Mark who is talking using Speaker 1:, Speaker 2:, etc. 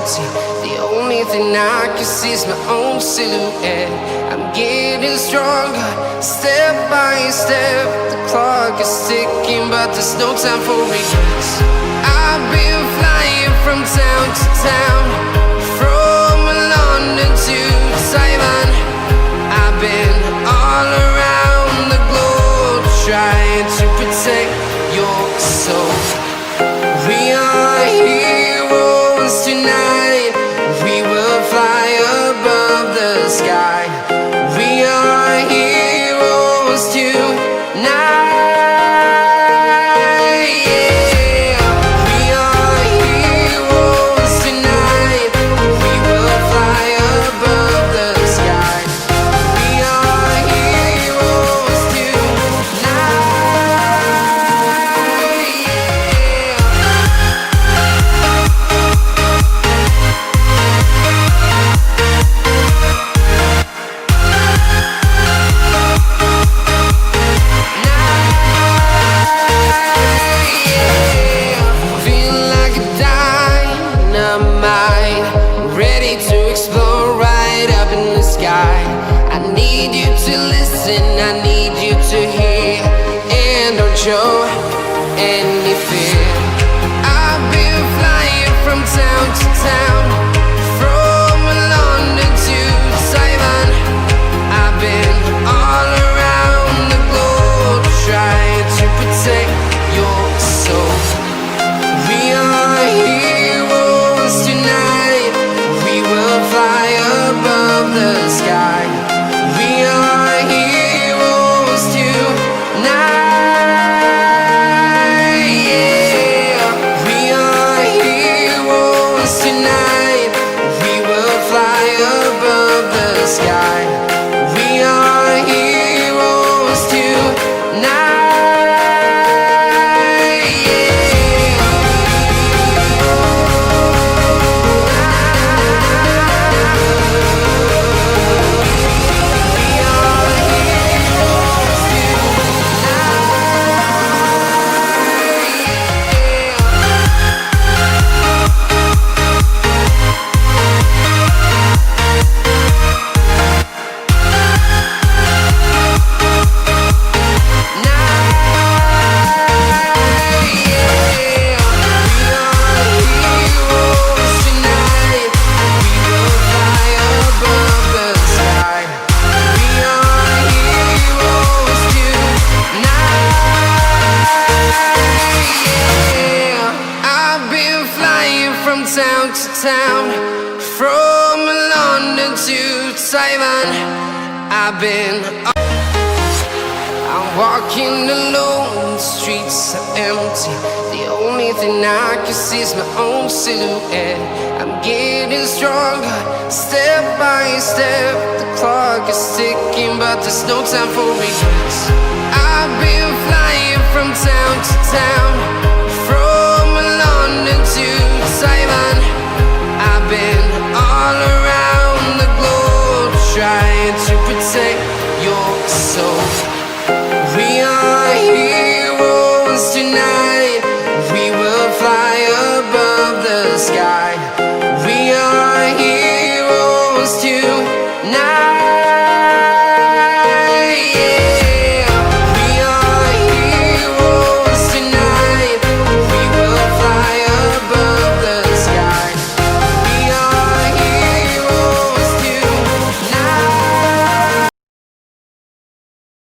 Speaker 1: empty. The only thing I can see is my own silhouette. I'm getting stronger, step by step. The clock is ticking, but there's no time for regrets. I've been flying from town to town, from London to Taiwan. I've been all around the globe, trying to protect your soul. We are heroes tonight. We will fly above the sky. We are heroes tonight. Show any fear. I've been flying from town to town, from London to Taiwan. I've been all around the globe, trying to protect your soul. We are heroes tonight. We will fly above the sky. We are heroes tonight. From London to Taiwan, I've been. I'm walking alone, the streets are empty. The only thing I can see is my own silhouette. I'm getting stronger, step by step. The clock is ticking, but there's no time for regrets. I've been flying from town to town, from London to Taiwan. I've been all around the globe, trying to protect your soul. We are heroes tonight.